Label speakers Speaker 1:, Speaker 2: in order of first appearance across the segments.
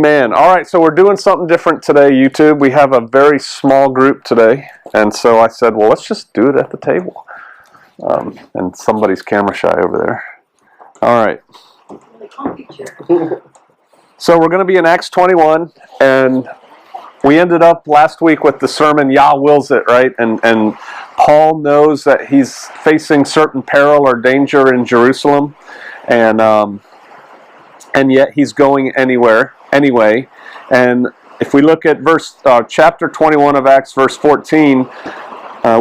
Speaker 1: Amen. All right, so we're doing something different today, YouTube. We have a very small group today, and so I said, well, let's just do it at the table. And somebody's camera shy over there. All right. So we're going to be in Acts 21, and we ended up last week with the sermon, Yah wills it, right? And Paul knows that he's facing certain peril or danger in Jerusalem, and yet he's going anyway. And if we look at chapter 21 of Acts, verse 14,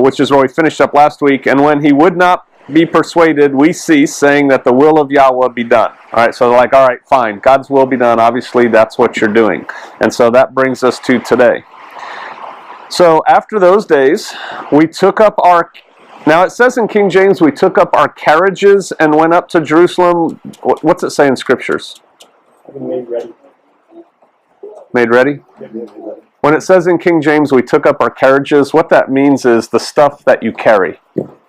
Speaker 1: which is where we finished up last week, and when he would not be persuaded, we cease, saying that the will of Yahweh be done. All right, so they're like, all right, fine, God's will be done. Obviously, that's what you're doing. And so that brings us to today. So after those days, we took up now it says in King James, we took up our carriages and went up to Jerusalem. What's it say in Scriptures?
Speaker 2: Made ready.
Speaker 1: Made ready?
Speaker 2: Yeah, made ready.
Speaker 1: When it says in King James, we took up our carriages, what that means is the stuff that you carry.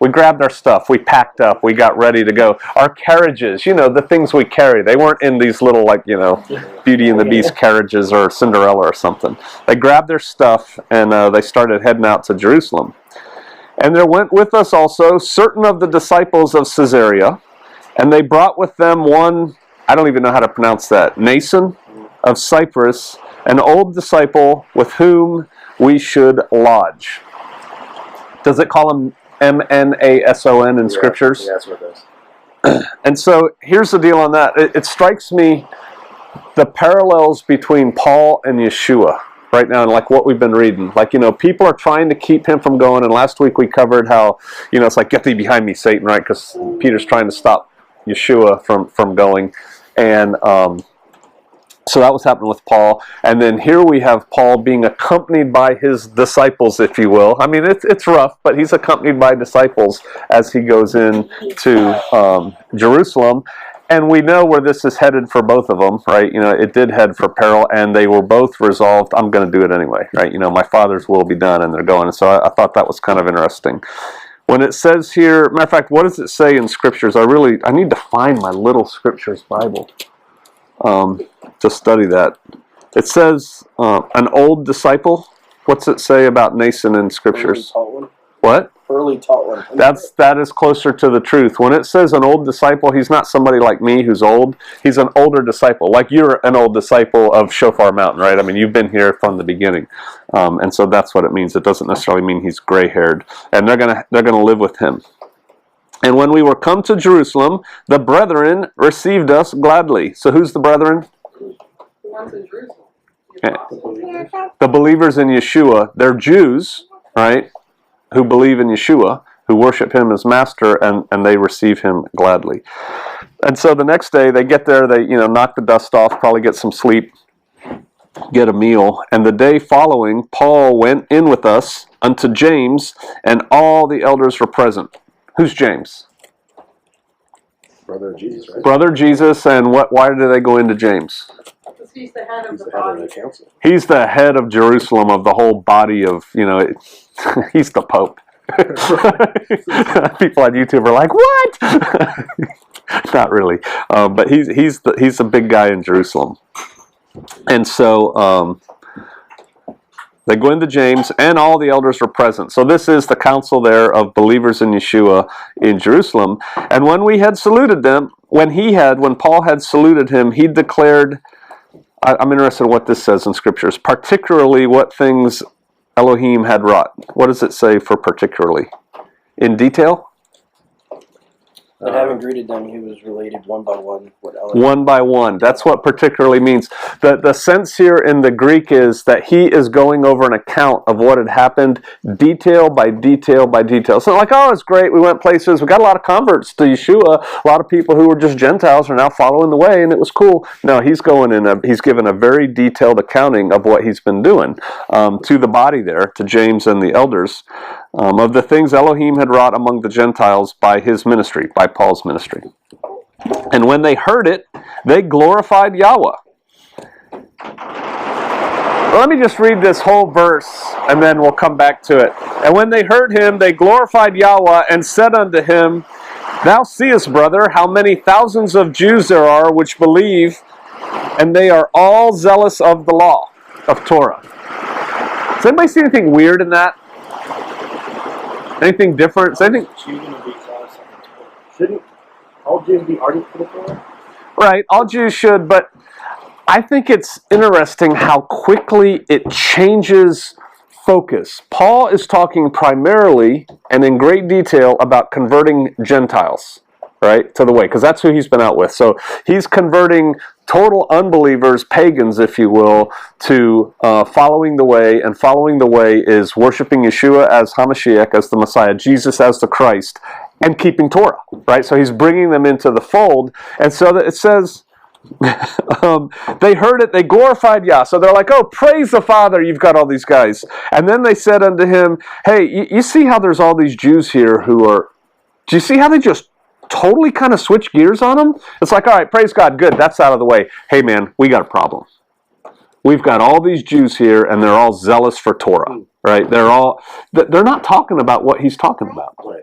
Speaker 1: We grabbed our stuff, we packed up, we got ready to go. Our carriages, the things we carry, they weren't in these little, Beauty and the Beast carriages or Cinderella or something. They grabbed their stuff and they started heading out to Jerusalem. And there went with us also certain of the disciples of Caesarea, and they brought with them one, I don't even know how to pronounce that, Nason of Cyprus, an old disciple with whom we should lodge. Does it call him M-N-A-S-O-N in Scriptures?
Speaker 2: Yeah, that's what it does.
Speaker 1: And so here's the deal on that. It strikes me the parallels between Paul and Yeshua right now, and like what we've been reading. People are trying to keep him from going, and last week we covered how, it's like, get thee behind me, Satan, right? Because Peter's trying to stop Yeshua from going. And so that was happening with Paul. And then here we have Paul being accompanied by his disciples, if you will. I mean, it's rough, but he's accompanied by disciples as he goes into Jerusalem. And we know where this is headed for both of them, right? It did head for peril, and they were both resolved, I'm going to do it anyway, right? My Father's will be done, and they're going. And so I thought that was kind of interesting. When it says here, matter of fact, what does it say in Scriptures? I need to find my little Scriptures Bible to study that. It says an old disciple. What's it say about Nason in Scriptures? What?
Speaker 2: Early taught one.
Speaker 1: That is closer to the truth. When it says an old disciple, he's not somebody like me who's old. He's an older disciple. Like you're an old disciple of Shofar Mountain, right? I mean, you've been here from the beginning, and so that's what it means. It doesn't necessarily mean he's gray-haired. And they're gonna live with him. And when we were come to Jerusalem, the brethren received us gladly. So who's the brethren? The believers in Yeshua. They're Jews, right? Who believe in Yeshua, who worship him as master, and they receive him gladly. And so the next day they get there, they knock the dust off, probably get some sleep, get a meal. And the day following, Paul went in with us unto James, and all the elders were present. Who's James?
Speaker 2: Brother of Jesus, right?
Speaker 1: Brother Jesus, and why did they go into James?
Speaker 3: Because he's the head of the
Speaker 2: head of
Speaker 3: body.
Speaker 2: the council.
Speaker 1: He's the head of Jerusalem, of the whole body of, he's the Pope. People on YouTube are like, what? Not really. But he's a big guy in Jerusalem. And so they go into James, and all the elders were present. So this is the council there of believers in Yeshua in Jerusalem. And when we had saluted them, when Paul had saluted him, he declared, I'm interested in what this says in Scriptures, particularly what things Elohim had wrought. What does it say for particularly? In detail?
Speaker 4: And having greeted them, he was related one by one what Elohim.
Speaker 1: One by one. That's what particularly means. The sense here in the Greek is that he is going over an account of what had happened, detail by detail by detail. So like, oh, it's great, we went places, we got a lot of converts to Yeshua, a lot of people who were just Gentiles are now following the way, and it was cool. No, he's given a very detailed accounting of what he's been doing to the body there, to James and the elders, of the things Elohim had wrought among the Gentiles by his ministry, by Paul's ministry. And when they heard it, they glorified Yahweh. Let me just read this whole verse, and then we'll come back to it. And when they heard him, they glorified Yahweh, and said unto him, Thou seest, brother, how many thousands of Jews there are which believe and they are all zealous of the law of Torah. Does anybody see anything weird in that? Anything different? Is anything?
Speaker 2: Shouldn't all Jews be ardent for the Torah?
Speaker 1: Right, all Jews should, but I think it's interesting how quickly it changes focus. Paul is talking primarily and in great detail about converting Gentiles, right, to the way, because that's who he's been out with. So he's converting total unbelievers, pagans, if you will, to following the way, and following the way is worshiping Yeshua as HaMashiach, as the Messiah, Jesus as the Christ, and keeping Torah, right? So he's bringing them into the fold, and so that it says, they heard it, they glorified Yah. So they're like, oh, praise the Father, you've got all these guys. And then they said unto him, hey, you see how there's all these Jews here who are, do you see how they just totally kind of switch gears on them? It's like, all right, praise God, good, that's out of the way. Hey man, we got a problem. We've got all these Jews here and they're all zealous for Torah, right? They're not talking about what he's talking about.
Speaker 2: Right.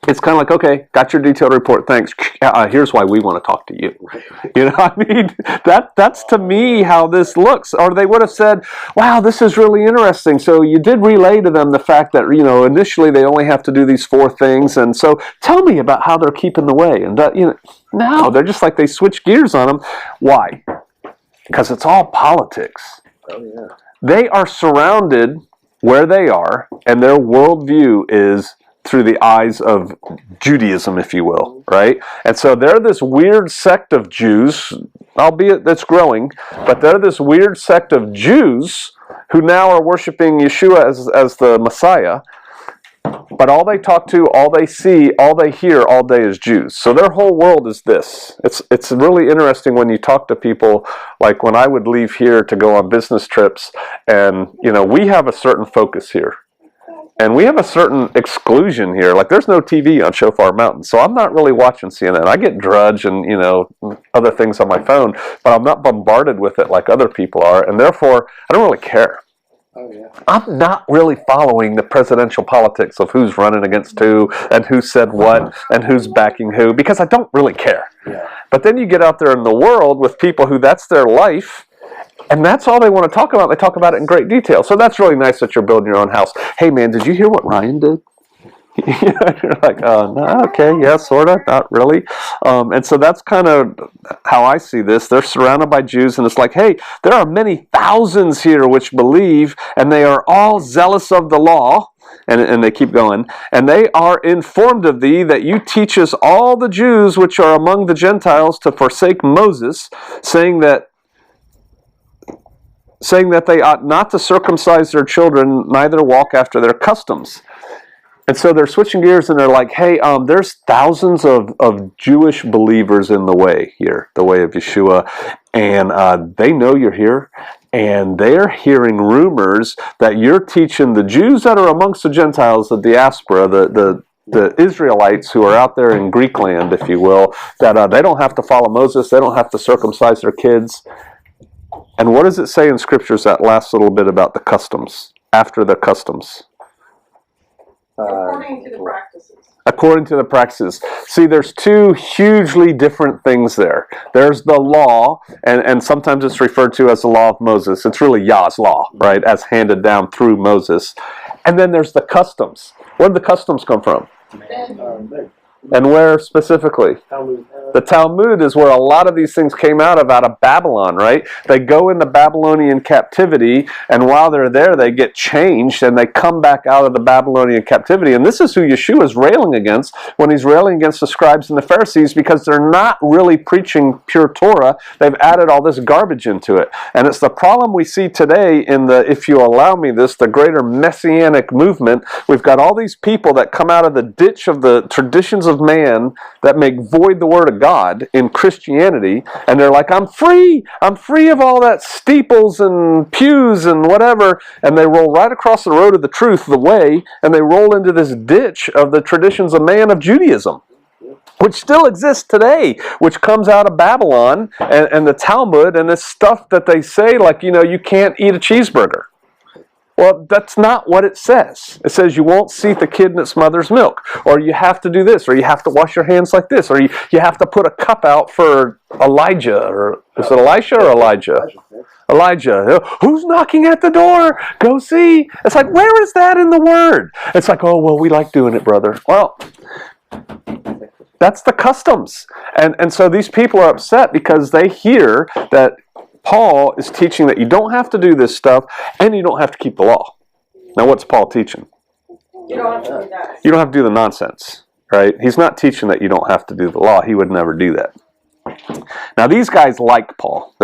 Speaker 1: It's kind of like, okay, got your detailed report, thanks. Here's why we want to talk to you. You know, I mean, that's to me how this looks. Or they would have said, wow, this is really interesting. So you did relay to them the fact that, you know, initially they only have to do these 4 things. And so tell me about how they're keeping the way. And, you know, no, they're just like they switch gears on them. Why? Because it's all politics.
Speaker 2: Oh, yeah.
Speaker 1: They are surrounded where they are, and their worldview is through the eyes of Judaism, if you will, right? And so they're this weird sect of Jews, albeit that's growing, but they're this weird sect of Jews who now are worshiping Yeshua as the Messiah, but all they talk to, all they see, all they hear all day is Jews. So their whole world is this. It's really interesting when you talk to people, like when I would leave here to go on business trips, and, you know, we have a certain focus here. And we have a certain exclusion here. Like, there's no TV on Shofar Mountain, so I'm not really watching CNN. I get Drudge and, you know, other things on my phone, but I'm not bombarded with it like other people are, and therefore, I don't really care.
Speaker 2: Oh, yeah.
Speaker 1: I'm not really following the presidential politics of who's running against who, and who said what, and who's backing who, because I don't really care.
Speaker 2: Yeah.
Speaker 1: But then you get out there in the world with people who that's their life, and that's all they want to talk about. They talk about it in great detail. So that's really nice that you're building your own house. Hey, man, did you hear what Ryan did? You're like, no, okay, yeah, sort of, not really. And so that's kind of how I see this. They're surrounded by Jews, and it's like, hey, there are many thousands here which believe, and they are all zealous of the law. And they keep going. And they are informed of thee that you teachest all the Jews which are among the Gentiles to forsake Moses, saying that they ought not to circumcise their children, neither walk after their customs. And so they're switching gears, and they're like, hey, there's thousands of Jewish believers in the way here, the way of Yeshua, and they know you're here, and they're hearing rumors that you're teaching the Jews that are amongst the Gentiles, the diaspora, the Israelites who are out there in Greek land, if you will, that they don't have to follow Moses, they don't have to circumcise their kids. And what does it say in Scriptures, that last little bit about the customs, after the customs?
Speaker 3: According to the practices.
Speaker 1: According to the practices. See, there's 2 hugely different things there. There's the law, and sometimes it's referred to as the law of Moses. It's really Yah's law, right, as handed down through Moses. And then there's the customs. Where did the customs come from? And where specifically?
Speaker 2: Talmud.
Speaker 1: The Talmud is where a lot of these things came out of Babylon, right? They go into Babylonian captivity, and while they're there, they get changed, and they come back out of the Babylonian captivity. And this is who Yeshua is railing against when he's railing against the scribes and the Pharisees, because they're not really preaching pure Torah. They've added all this garbage into it. And it's the problem we see today in the, if you allow me this, the greater Messianic movement. We've got all these people that come out of the ditch of the traditions of man that make void the word of God in Christianity, and they're like, I'm free of all that steeples and pews and whatever, and they roll right across the road of the truth, the way, and they roll into this ditch of the traditions of man of Judaism, which still exists today, which comes out of Babylon and the Talmud and this stuff that they say, like, you know, you can't eat a cheeseburger. Well, that's not what it says. It says you won't seat the kid in its mother's milk, or you have to do this, or you have to wash your hands like this, or you have to put a cup out for Elijah, or is it Elisha or Elijah? Elijah. Who's knocking at the door? Go see. It's like, where is that in the Word? It's like, oh, well, we like doing it, brother. Well, that's the customs. And so these people are upset because they hear that Paul is teaching that you don't have to do this stuff and you don't have to keep the law. Now, what's Paul teaching?
Speaker 3: You don't have to do that.
Speaker 1: You don't have to do the nonsense, right? He's not teaching that you don't have to do the law. He would never do that. Now, these guys like Paul,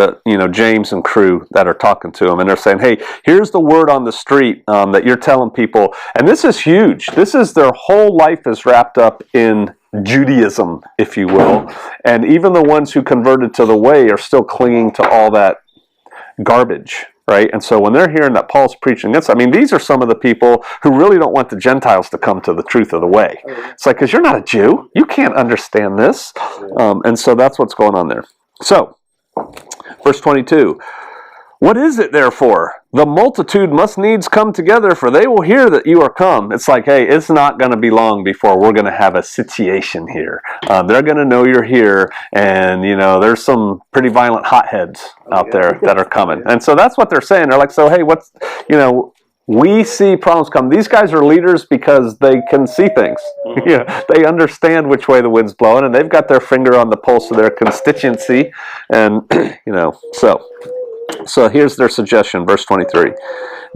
Speaker 1: James and crew that are talking to him, and they're saying, hey, here's the word on the street that you're telling people. And this is huge. This is their whole life is wrapped up in Judaism, if you will. And even the ones who converted to the way are still clinging to all that garbage, right? And so when they're hearing that Paul's preaching this, these are some of the people who really don't want the Gentiles to come to the truth of the way. It's like, because you're not a Jew. You can't understand this. And so that's what's going on there. So, verse 22. What is it, therefore? The multitude must needs come together, for they will hear that you are come. It's like, hey, it's not going to be long before we're going to have a situation here. They're going to know you're here, and, there's some pretty violent hotheads out there that are coming. And so that's what they're saying. They're like, so, hey, we see problems come. These guys are leaders because they can see things. They understand which way the wind's blowing, and they've got their finger on the pulse of their constituency. And, So here's their suggestion, verse 23.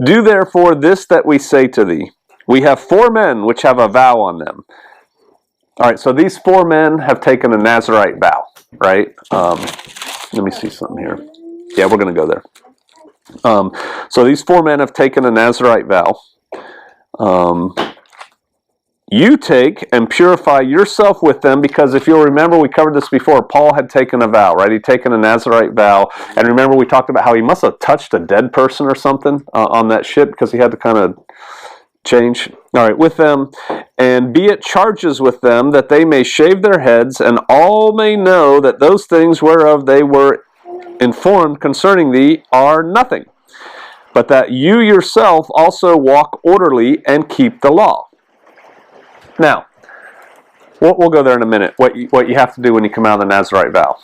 Speaker 1: Do therefore this that we say to thee. We have 4 men which have a vow on them. All right, so these 4 men have taken a Nazirite vow, right? Let me see something here. Yeah, we're going to go there. So these 4 men have taken a Nazirite vow. You take and purify yourself with them, because if you'll remember, we covered this before, Paul had taken a vow, right? He'd taken a Nazirite vow, and remember we talked about how he must have touched a dead person or something on that ship, because he had to kind of change. All right, with them, and be at charges with them, that they may shave their heads, and all may know that those things whereof they were informed concerning thee are nothing, but that you yourself also walk orderly and keep the law. Now, we'll go there in a minute, what you have to do when you come out of the Nazirite vow.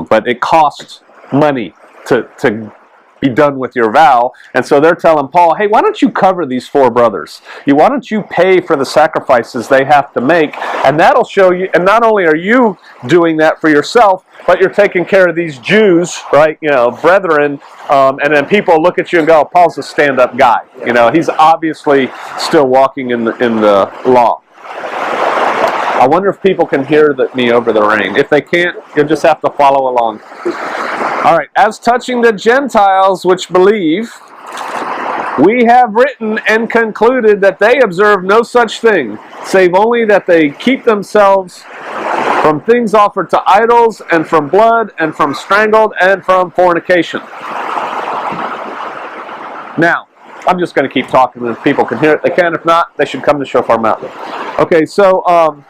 Speaker 1: But it costs money to be done with your vow. And so they're telling Paul, hey, why don't you cover these 4 brothers? Why don't you pay for the sacrifices they have to make? And that'll show you, and not only are you doing that for yourself, but you're taking care of these Jews, right, brethren, and then people look at you and go, Paul's a stand-up guy. He's obviously still walking in the law. I wonder if people can hear me over the rain. If they can't, you'll just have to follow along. All right. As touching the Gentiles which believe, we have written and concluded that they observe no such thing, save only that they keep themselves from things offered to idols, and from blood, and from strangled, and from fornication. Now, I'm just going to keep talking, and if people can hear it, they can. If not, they should come to Shofar Mountain. Okay, so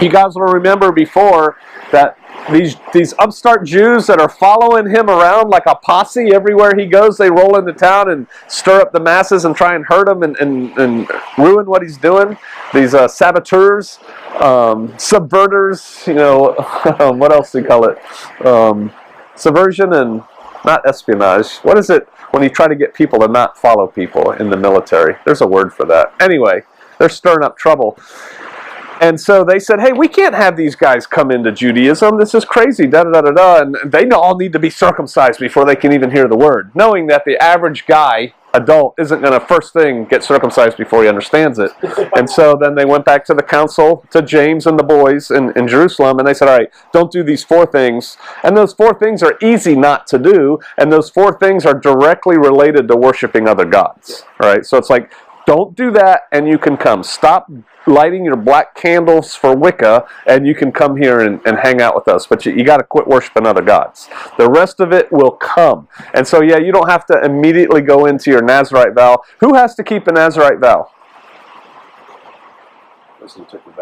Speaker 1: you guys will remember before that these upstart Jews that are following him around like a posse everywhere he goes, they roll into town and stir up the masses and try and hurt him and ruin what he's doing. These saboteurs, subverters, what else do you call it? Subversion and not espionage. What is it when you try to get people to not follow people in the military? There's a word for that. Anyway, they're stirring up trouble. And so they said, hey, we can't have these guys come into Judaism. This is crazy, da-da-da-da-da. And they all need to be circumcised before they can even hear the word, knowing that the average guy, adult, isn't going to first thing get circumcised before he understands it. And so then they went back to the council, to James and the boys in Jerusalem, and they said, all right, don't do these 4 things. And those 4 things are easy not to do, and those 4 things are directly related to worshiping other gods. All right, so it's like, don't do that, and you can come. Stop lighting your black candles for Wicca, and you can come here and hang out with us. But you got to quit worshiping other gods. The rest of it will come. And so, yeah, you don't have to immediately go into your Nazirite vow. Who has to keep a Nazirite vow?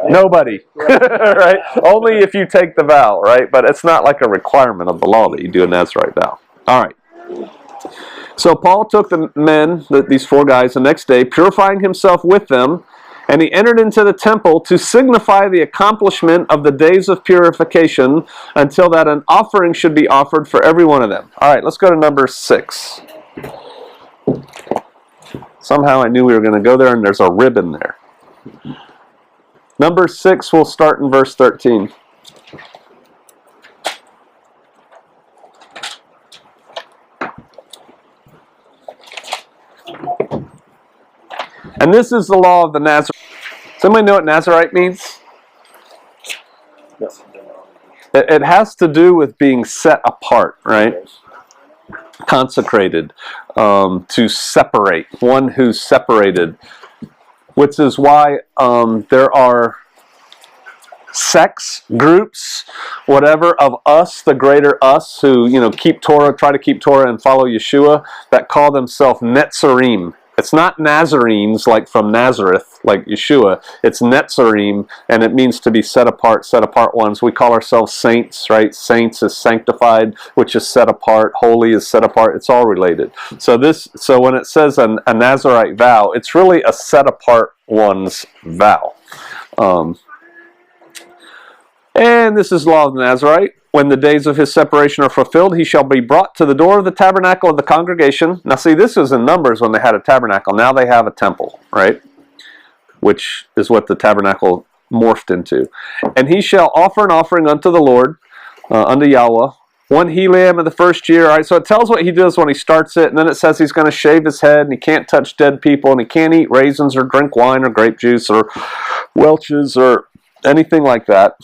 Speaker 1: Nobody. Right? Only if you take the vow, right? But it's not like a requirement of the law that you do a Nazirite vow. All right. So Paul took the men, these 4 guys, the next day, purifying himself with them, and he entered into the temple to signify the accomplishment of the days of purification until that an offering should be offered for every one of them. All right, let's go to number 6. Somehow I knew we were going to go there, and there's a ribbon there. Number 6, we'll start in verse 13. And this is the law of the Nazarite. Does anybody know what Nazarite means?
Speaker 2: Yes.
Speaker 1: It has to do with being set apart, right? Consecrated, to separate. One who's separated. Which is why there are sects, groups, whatever, of us, the greater us, who keep Torah, try to keep Torah and follow Yeshua, that call themselves Netzarim. It's not Nazarenes like from Nazareth, like Yeshua. It's Netzarim, and it means to be set apart ones. We call ourselves saints, right? Saints is sanctified, which is set apart. Holy is set apart. It's all related. So when it says a Nazarite vow, it's really a set apart one's vow. And this is law of the Nazarite. When the days of his separation are fulfilled, he shall be brought to the door of the tabernacle of the congregation. Now see, this was in Numbers when they had a tabernacle. Now they have a temple, right? Which is what the tabernacle morphed into. And he shall offer an offering unto the Lord, unto Yahweh, 1 he-lamb of the first year. All right, so it tells what he does when he starts it, and then it says he's going to shave his head, and he can't touch dead people, and he can't eat raisins or drink wine or grape juice or Welch's or anything like that.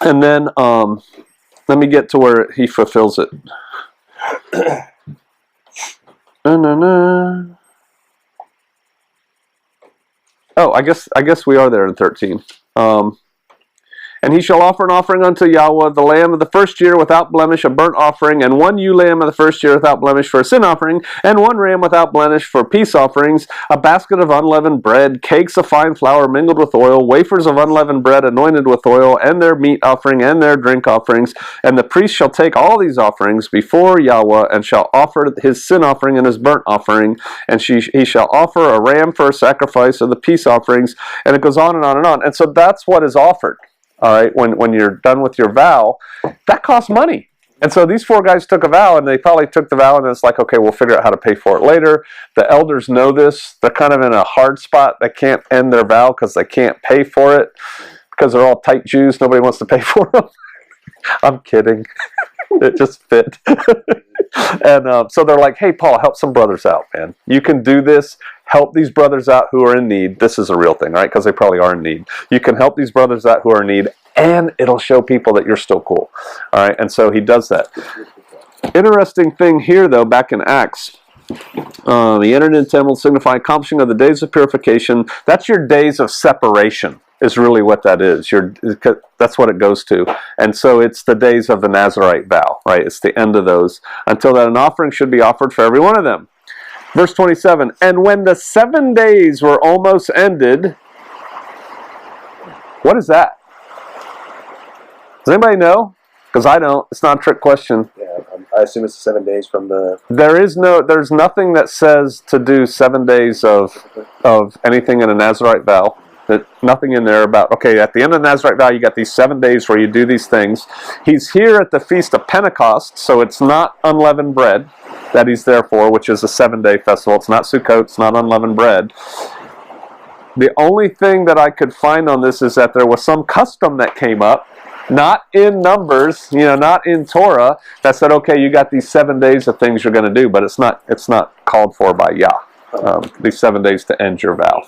Speaker 1: And then, let me get to where he fulfills it. Oh, I guess we are there in 13. And he shall offer an offering unto Yahweh, the lamb of the first year without blemish, a burnt offering, and 1 ewe lamb of the first year without blemish for a sin offering, and 1 ram without blemish for peace offerings, a basket of unleavened bread, cakes of fine flour mingled with oil, wafers of unleavened bread anointed with oil, and their meat offering, and their drink offerings. And the priest shall take all these offerings before Yahweh, and shall offer his sin offering and his burnt offering, and he shall offer a ram for a sacrifice of the peace offerings, and it goes on and on and on. And so that's what is offered. All right, when you're done with your vow, that costs money. And so these 4 guys took a vow, and they probably took the vow, and it's like, okay, we'll figure out how to pay for it later. The elders know this. They're kind of in a hard spot. They can't end their vow because they can't pay for it because they're all tight Jews. Nobody wants to pay for them. I'm kidding. It just fit. And so they're like, hey, Paul, help some brothers out, man. You can do this. Help these brothers out who are in need. This is a real thing, right? Because they probably are in need. You can help these brothers out who are in need, and it'll show people that you're still cool. All right, and so he does that. Interesting thing here, though, back in Acts. He entered into the temple to signify accomplishing of the days of purification. That's your days of separation, is really what that is. That's what it goes to. And so it's the days of the Nazarite vow, right? It's the end of those. Until that an offering should be offered for every one of them. Verse 27, and when the 7 days were almost ended, what is that? Does anybody know? Because I don't. It's not a trick question.
Speaker 2: Yeah, I assume it's 7 days from the...
Speaker 1: There's nothing that says to do 7 days of anything in a Nazarite vow. Nothing in there about, okay, at the end of the Nazarite vow, you got these 7 days where you do these things. He's here at the Feast of Pentecost, so it's not unleavened bread that he's there for, which is a 7-day festival. It's not Sukkot, it's not unleavened bread. The only thing that I could find on this is that there was some custom that came up, not in Numbers, not in Torah, that said, okay, you got these 7 days of things you're going to do, but it's not called for by Yah. These 7 days to end your vow.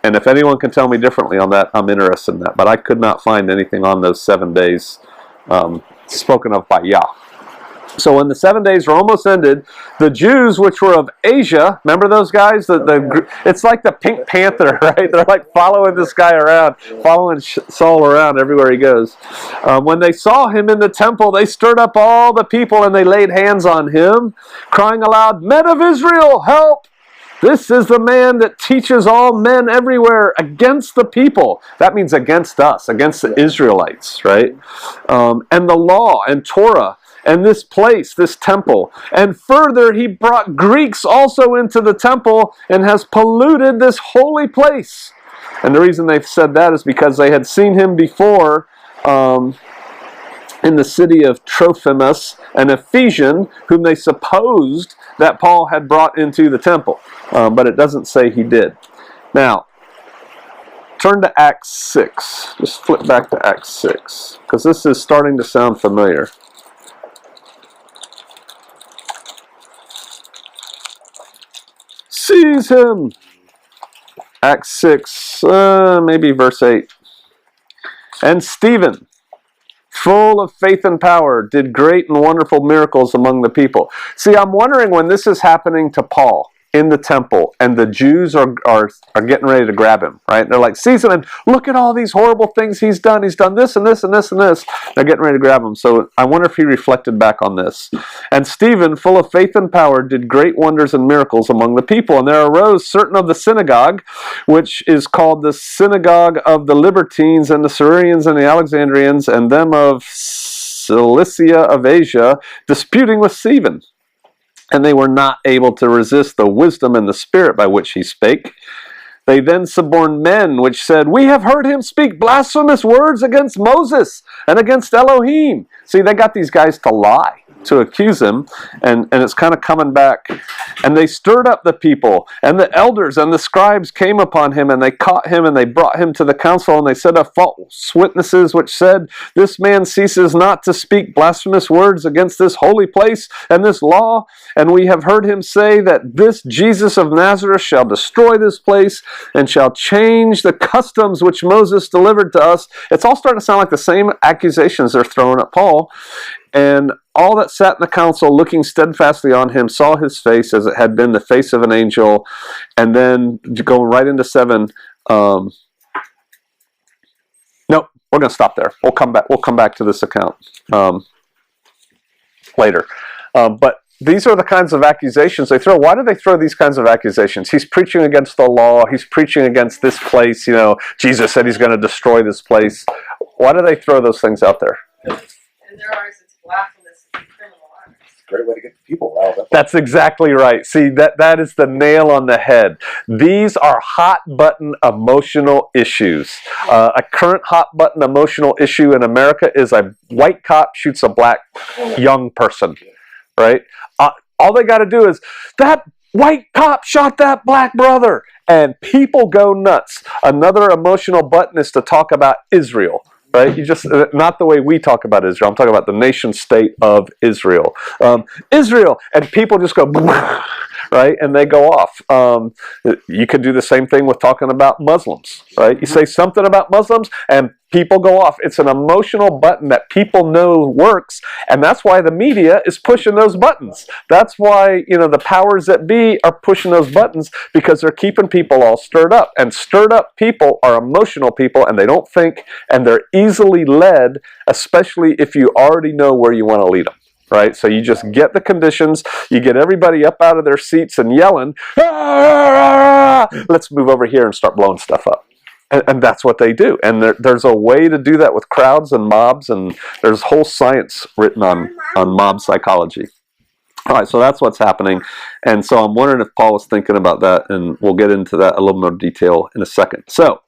Speaker 1: And if anyone can tell me differently on that, I'm interested in that. But I could not find anything on those 7 days spoken of by Yah. So when the 7 days were almost ended, the Jews which were of Asia, remember those guys? It's like the Pink Panther, right? They're like following this guy around, following Saul around everywhere he goes. When they saw him in the temple, they stirred up all the people and they laid hands on him, crying aloud, Men of Israel, help! This is the man that teaches all men everywhere against the people. That means against us, against the Israelites, right? And the law and Torah. and this place, this temple. And further, he brought Greeks also into the temple and has polluted this holy place. And the reason they've said that is because they had seen him before in the city of Trophimus, an Ephesian, whom they supposed that Paul had brought into the temple. But it doesn't say he did. Now, turn to Acts 6. Just flip back to Acts 6, because this is starting to sound familiar. Seize him! Acts 6, maybe verse 8. And Stephen, full of faith and power, did great and wonderful miracles among the people. See, I'm wondering when this is happening to Paul in the temple, and the Jews are getting ready to grab him, right? They're like, seize him, and look at all these horrible things he's done. He's done this and this and this and this. They're getting ready to grab him. So I wonder if he reflected back on this. And Stephen, full of faith and power, did great wonders and miracles among the people. And there arose certain of the synagogue, which is called the synagogue of the Libertines, and the Syrians and the Alexandrians, and them of Cilicia of Asia, disputing with Stephen. And they were not able to resist the wisdom and the spirit by which he spake. They then suborned men, which said, we have heard him speak blasphemous words against Moses and against Elohim. See, they got these guys to lie, to accuse him, and it's kind of coming back. And they stirred up the people, and the elders and the scribes came upon him, and they caught him, and they brought him to the council, and they set up false witnesses, which said, this man ceases not to speak blasphemous words against this holy place and this law, and we have heard him say that this Jesus of Nazareth shall destroy this place, and shall change the customs which Moses delivered to us. It's all starting to sound like the same accusations they're throwing at Paul. And all that sat in the council, looking steadfastly on him, saw his face as it had been the face of an angel. And then going right into 7. Nope, we're going to stop there. We'll come back. We'll come back to this account later. But these are the kinds of accusations they throw. Why do they throw these kinds of accusations? He's preaching against the law. He's preaching against this place. You know, Jesus said he's going to destroy this place. Why do they throw those things out there?
Speaker 3: In their eyes, it's blasphemous and criminal acts.
Speaker 2: It's a great way to get people riled up.
Speaker 1: That's exactly right. See, that is the nail on the head. These are hot-button emotional issues. A current hot-button emotional issue in America is a white cop shoots a black young person, right? All they got to do is, that white cop shot that black brother, and people go nuts. Another emotional button is to talk about Israel. Right? You just, not the way we talk about Israel. I'm talking about the nation state of Israel. Israel, and people just go, right? And they go off. You could do the same thing with talking about Muslims, right? You say something about Muslims, and people go off. It's an emotional button that people know works, and that's why the media is pushing those buttons. That's why, you know, the powers that be are pushing those buttons, because they're keeping people all stirred up. And stirred up people are emotional people, and they don't think, and they're easily led, especially if you already know where you want to lead them. Right? So you just get the conditions, you get everybody up out of their seats and yelling, ah, let's move over here and start blowing stuff up. And that's what they do. And there's a way to do that with crowds and mobs, and there's whole science written on mob psychology. All right, so that's what's happening. And so I'm wondering if Paul was thinking about that, and we'll get into that a little more detail in a second. So,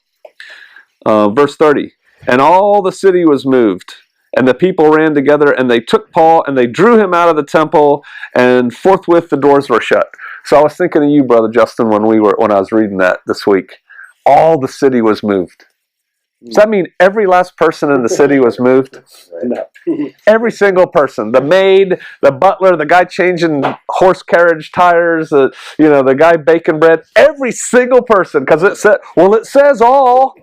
Speaker 1: verse 30, and all the city was moved, and the people ran together, and they took Paul, and they drew him out of the temple, and forthwith the doors were shut. So I was thinking of you, Brother Justin, when I was reading that this week. All the city was moved. Does that mean every last person in the city was moved?
Speaker 2: No.
Speaker 1: Every single person. The maid, the butler, the guy changing horse carriage tires, the guy baking bread. Every single person, because it says all.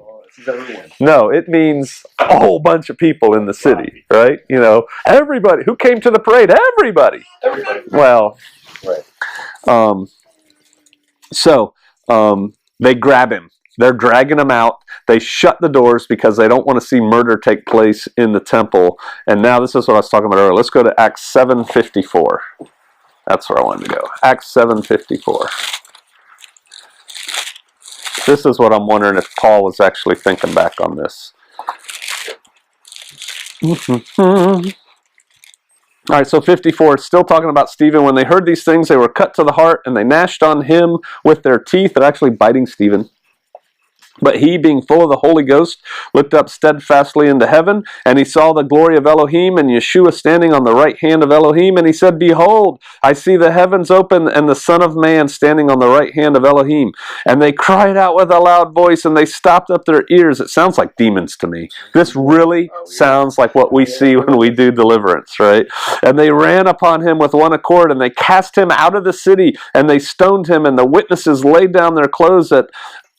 Speaker 1: No, it means a whole bunch of people in the city, right? You know, everybody. Who came to the parade? Everybody. Well, right. They grab him. They're dragging him out. They shut the doors because they don't want to see murder take place in the temple. And now this is what I was talking about earlier. Let's go to Acts 7:54. That's where I wanted to go. Acts 7:54. This is what I'm wondering if Paul was actually thinking back on this. All right, so 54, it's still talking about Stephen. When they heard these things, they were cut to the heart, and they gnashed on him with their teeth. They're actually biting Stephen. But he, being full of the Holy Ghost, looked up steadfastly into heaven, and he saw the glory of Elohim, and Yeshua standing on the right hand of Elohim, and he said, Behold, I see the heavens open, and the Son of Man standing on the right hand of Elohim. And they cried out with a loud voice, and they stopped up their ears. It sounds like demons to me. This really sounds like what we see when we do deliverance, right? And they ran upon him with one accord, and they cast him out of the city, and they stoned him, and the witnesses laid down their clothes at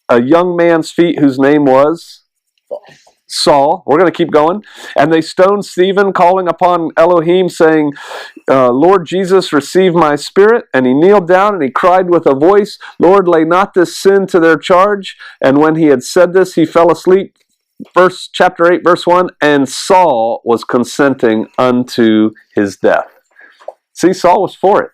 Speaker 1: a young man's feet whose name was Saul. We're going to keep going. And they stoned Stephen, calling upon Elohim, saying, Lord Jesus, receive my spirit. And he kneeled down and he cried with a voice, Lord, lay not this sin to their charge. And when he had said this, he fell asleep. Chapter 8, verse 1, and Saul was consenting unto his death. See, Saul was for it.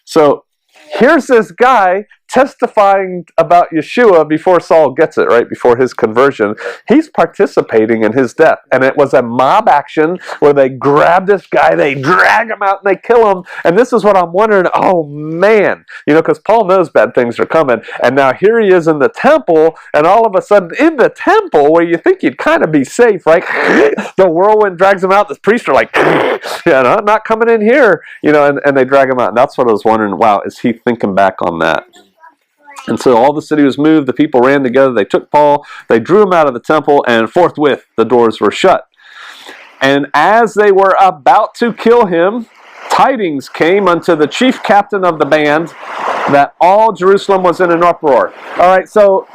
Speaker 1: So here's this guy testifying about Yeshua before Saul gets it, right? Before his conversion. He's participating in his death. And it was a mob action where they grab this guy, they drag him out, and they kill him. And this is what I'm wondering, oh man, because Paul knows bad things are coming. And now here he is in the temple, and all of a sudden in the temple, where you think you'd kind of be safe, right? The whirlwind drags him out. The priests are like, I'm not coming in here, and they drag him out. And that's what I was wondering, wow, is he thinking back on that? And so all the city was moved, the people ran together, they took Paul, they drew him out of the temple, and forthwith the doors were shut. And as they were about to kill him, tidings came unto the chief captain of the band that all Jerusalem was in an uproar. All right, so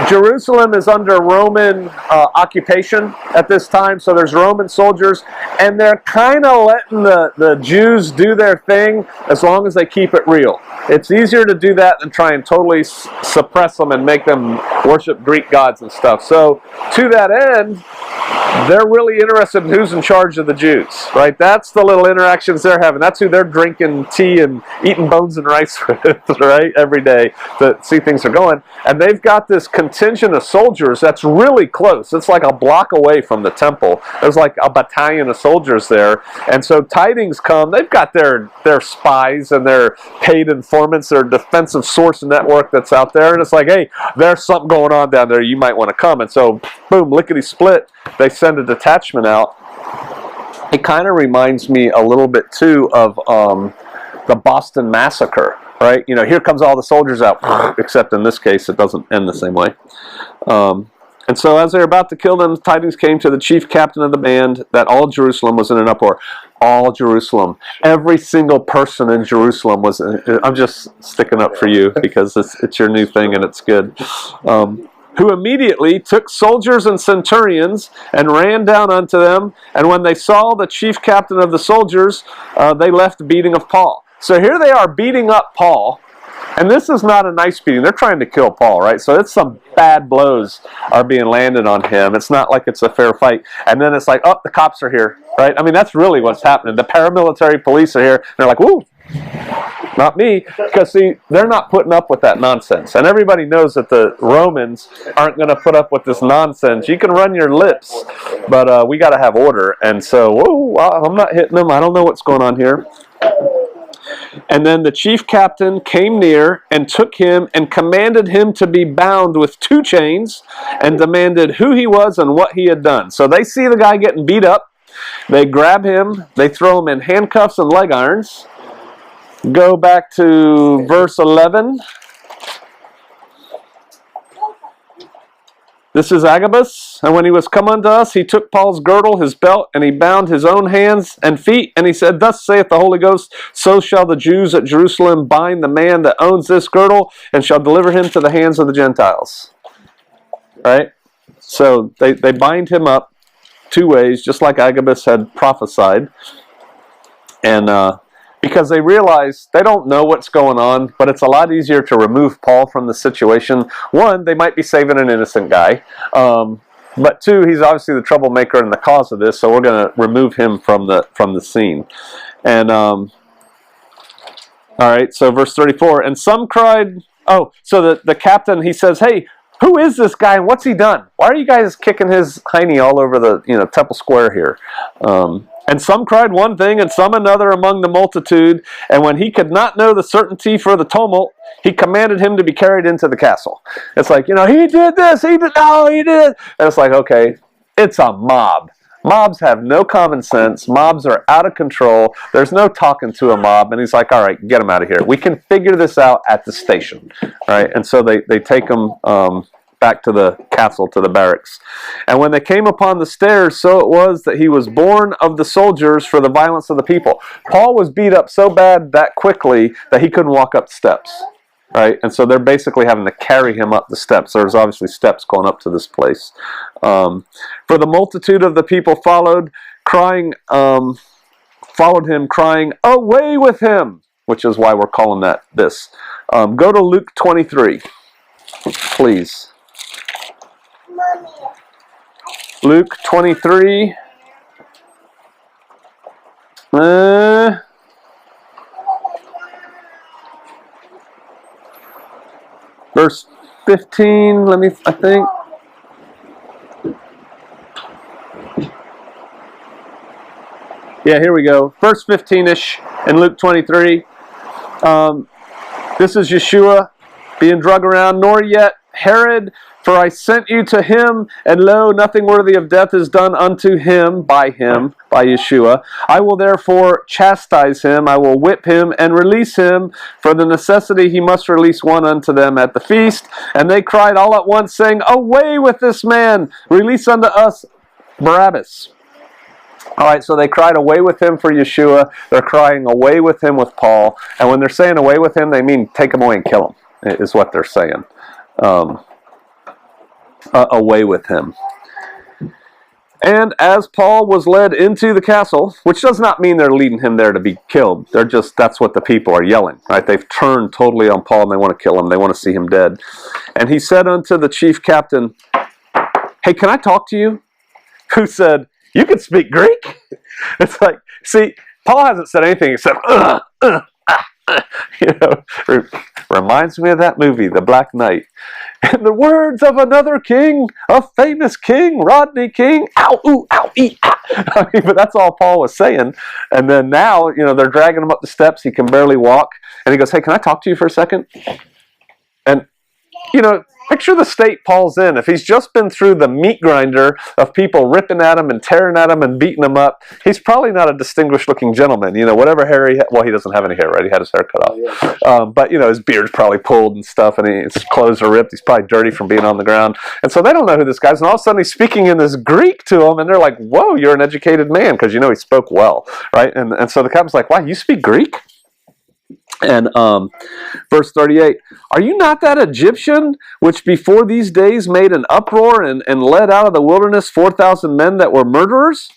Speaker 1: Jerusalem is under Roman occupation at this time, so there's Roman soldiers, and they're kind of letting the Jews do their thing as long as they keep it real. It's easier to do that than try and totally suppress them and make them worship Greek gods and stuff. So to that end, they're really interested in who's in charge of the Jews, right? That's the little interactions they're having. That's who they're drinking tea and eating bones and rice with, right? Every day to see things are going. And they've got this contingent of soldiers that's really close. It's like a block away from the temple. There's like a battalion of soldiers there. And so tidings come. They've got their spies and their paid informants, their defensive source network that's out there. And it's like, hey, there's something going on down there. You might want to come. And so, boom, lickety-split. They send a detachment out. It kind of reminds me a little bit, too, of the Boston Massacre, right? Here comes all the soldiers out, except in this case, it doesn't end the same way. And so as they were about to kill them, tidings came to the chief captain of the band that all Jerusalem was in an uproar. All Jerusalem. Every single person in Jerusalem was... I'm just sticking up for you because it's your new thing and it's good. Who immediately took soldiers and centurions and ran down unto them. And when they saw the chief captain of the soldiers, they left the beating of Paul. So here they are beating up Paul. And this is not a nice beating. They're trying to kill Paul, right? So it's some bad blows are being landed on him. It's not like it's a fair fight. And then it's like, oh, the cops are here, right? I mean, that's really what's happening. The paramilitary police are here. And they're like, woo, not me. Because, see, they're not putting up with that nonsense. And everybody knows that the Romans aren't going to put up with this nonsense. You can run your lips, but we got to have order. And so, whoa, I'm not hitting them. I don't know what's going on here. And then the chief captain came near and took him and commanded him to be bound with 2 chains and demanded who he was and what he had done. So they see the guy getting beat up. They grab him. They throw him in handcuffs and leg irons. Go back to verse 11. This is Agabus, and when he was come unto us, he took Paul's girdle, his belt, and he bound his own hands and feet, and he said, Thus saith the Holy Ghost, so shall the Jews at Jerusalem bind the man that owns this girdle, and shall deliver him to the hands of the Gentiles. Right? So they bind him up 2 ways, just like Agabus had prophesied. And because they realize they don't know what's going on, but it's a lot easier to remove Paul from the situation. 1, they might be saving an innocent guy. But 2, he's obviously the troublemaker and the cause of this, so we're going to remove him from the scene. And all right, so verse 34, and some cried, so the captain, he says, hey, Who is this guy and what's he done? Why are you guys kicking his hiney all over the temple square here? And some cried one thing and some another among the multitude. And when he could not know the certainty for the tumult, he commanded him to be carried into the castle. It's like, he did this, he did, no, he did. And it's like, okay, it's a mob. Mobs have no common sense. Mobs are out of control. There's no talking to a mob. And he's like, all right, get him out of here. We can figure this out at the station. Right? And so they take him back to the castle, to the barracks. And when they came upon the stairs, so it was that he was born of the soldiers for the violence of the people. Paul was beat up so bad that quickly that he couldn't walk up the steps. Right? And so they're basically having to carry him up the steps. There's obviously steps going up to this place. For the multitude of the people followed him, crying, away with him! Which is why we're calling that this. Go to Luke 23, please. Luke 23. Verse 15, I think. Yeah, here we go. Verse 15-ish in Luke 23. This is Yeshua being drug around. Nor yet Herod, for I sent you to him, and lo, nothing worthy of death is done unto him, by Yeshua. I will therefore chastise him, I will whip him, and release him. For the necessity he must release one unto them at the feast. And they cried all at once, saying, away with this man! Release unto us Barabbas. All right, so they cried away with him for Yeshua. They're crying away with him with Paul. And when they're saying away with him, they mean take him away and kill him, is what they're saying. Away with him. And as Paul was led into the castle, which does not mean they're leading him there to be killed. That's what the people are yelling. Right? They've turned totally on Paul and they want to kill him. They want to see him dead. And he said unto the chief captain, hey, can I talk to you? Who said, you can speak Greek? It's like, see, Paul hasn't said anything except, reminds me of that movie, The Black Knight. In the words of another king, a famous king, Rodney King, ow, ooh, ow, ee, ah. But that's all Paul was saying. And then now, they're dragging him up the steps. He can barely walk. And he goes, hey, can I talk to you for a second? And, picture the state Paul's in. If he's just been through the meat grinder of people ripping at him and tearing at him and beating him up, he's probably not a distinguished looking gentleman. Whatever hair he doesn't have any hair, right? He had his hair cut off. But, his beard's probably pulled and stuff, and his clothes are ripped. He's probably dirty from being on the ground. And so they don't know who this guy is. And all of a sudden he's speaking in this Greek to them, and they're like, whoa, you're an educated man, because, he spoke well, right? And so the captain's like, wow, you speak Greek? And verse 38, are you not that Egyptian which before these days made an uproar and led out of the wilderness 4,000 men that were murderers?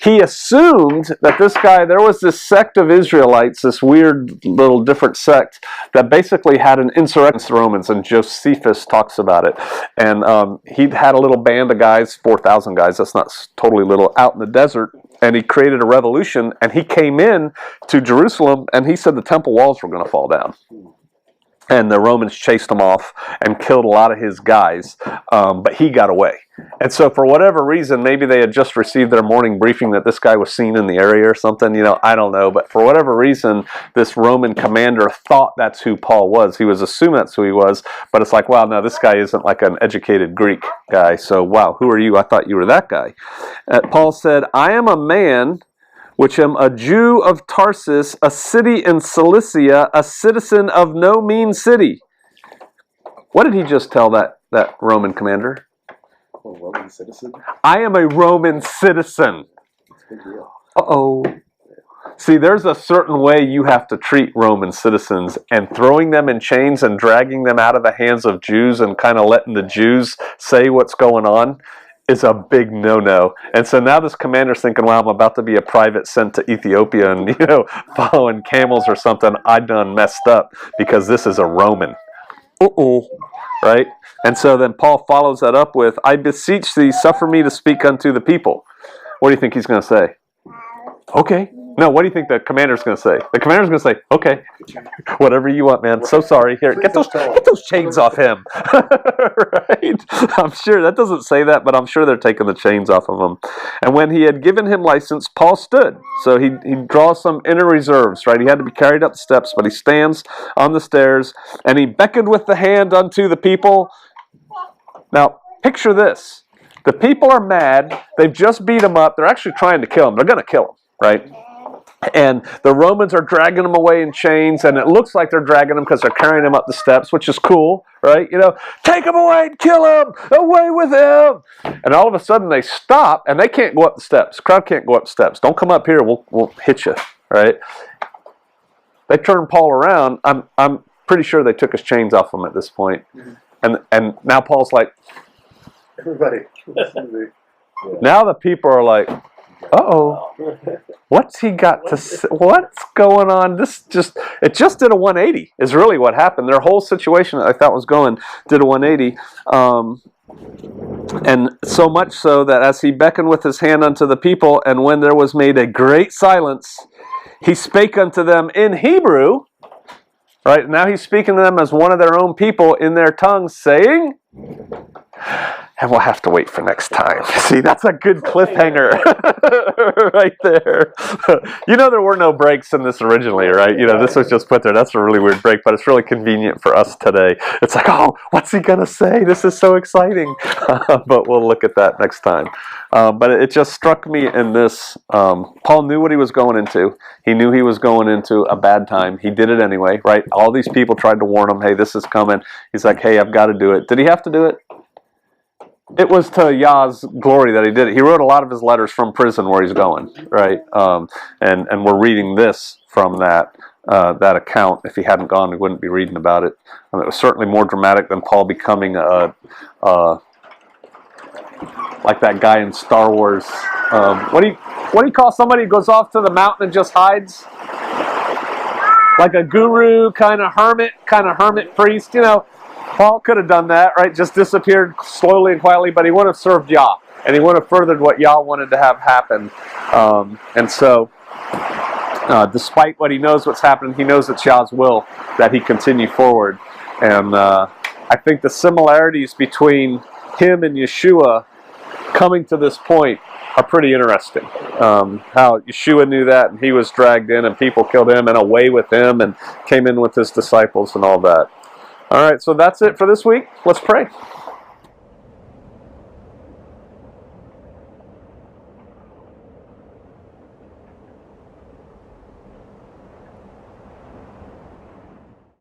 Speaker 1: He assumed that this guy, there was this sect of Israelites, this weird little different sect that basically had an insurrection against the Romans, and Josephus talks about it. And he'd had a little band of guys, 4,000 guys, that's not totally little, out in the desert, and he created a revolution, and he came in to Jerusalem, and he said the temple walls were going to fall down. And the Romans chased him off and killed a lot of his guys, but he got away. And so for whatever reason, maybe they had just received their morning briefing that this guy was seen in the area or something, I don't know. But for whatever reason, this Roman commander thought that's who Paul was. He was assuming that's who he was, but it's like, wow, no, this guy isn't like an educated Greek guy. So, wow, who are you? I thought you were that guy. Paul said, I am a man which am a Jew of Tarsus, a city in Cilicia, a citizen of no mean city. What did he just tell that Roman commander?
Speaker 2: A Roman citizen?
Speaker 1: I am a Roman citizen.
Speaker 2: That's a big deal.
Speaker 1: Uh-oh. See, there's a certain way you have to treat Roman citizens, and throwing them in chains and dragging them out of the hands of Jews and kind of letting the Jews say what's going on is a big no-no. And so now this commander's thinking, well, I'm about to be a private sent to Ethiopia and, following camels or something. I done messed up because this is a Roman. Uh-oh. Right? And so then Paul follows that up with, I beseech thee, suffer me to speak unto the people. What do you think he's going to say? Okay. No, what do you think the commander's going to say? The commander's going to say, okay, whatever you want, man. So sorry. Here, get those chains off him. Right? I'm sure that doesn't say that, but I'm sure they're taking the chains off of him. And when he had given him license, Paul stood. So he draws some inner reserves, right? He had to be carried up the steps, but he stands on the stairs, and he beckoned with the hand unto the people. Now, picture this. The people are mad. They've just beat him up. They're actually trying to kill him. They're going to kill him, right? And the Romans are dragging him away in chains, and it looks like they're dragging him because they're carrying him up the steps, which is cool, right? You know, take him away and kill him! Away with him! And all of a sudden they stop, and they can't go up the steps. The crowd can't go up the steps. Don't come up here, we'll hit you, right? They turn Paul around. I'm pretty sure they took his chains off him at this point. And now Paul's like,
Speaker 2: Everybody.
Speaker 1: now the people are like, uh-oh, what's he got to say? What's going on? It just did a 180 is really what happened. Their whole situation I thought was going did a 180. And so much so that as he beckoned with his hand unto the people, and when there was made a great silence, he spake unto them in Hebrew. Right, now he's speaking to them as one of their own people in their tongue, saying, and we'll have to wait for next time. See, that's a good cliffhanger right there. You know, there were no breaks in this originally, right? You know, this was just put there. That's a really weird break, but it's really convenient for us today. It's like, oh, what's he going to say? This is so exciting. But we'll look at that next time. But it just struck me in this. Paul knew what he was going into. He knew he was going into a bad time. He did it anyway, right? All these people tried to warn him, hey, this is coming. He's like, hey, I've got to do it. Did he have to do it? It was to Yah's glory that he did it. He wrote a lot of his letters from prison where he's going, right? And we're reading this from that account. If he hadn't gone, we wouldn't be reading about it. It was certainly more dramatic than Paul becoming like that guy in Star Wars. What do you call somebody who goes off to the mountain and just hides? Like a guru, kind of hermit priest, you know. Paul could have done that, right? Just disappeared slowly and quietly, but he would have served Yah, and he would have furthered what Yah wanted to have happen. And so, despite what he knows what's happening, he knows it's Yah's will that he continue forward. And I think the similarities between him and Yeshua coming to this point are pretty interesting. How Yeshua knew that, and he was dragged in, and people killed him, and away with him, and came in with his disciples and all that. All right, so that's it for this week. Let's pray.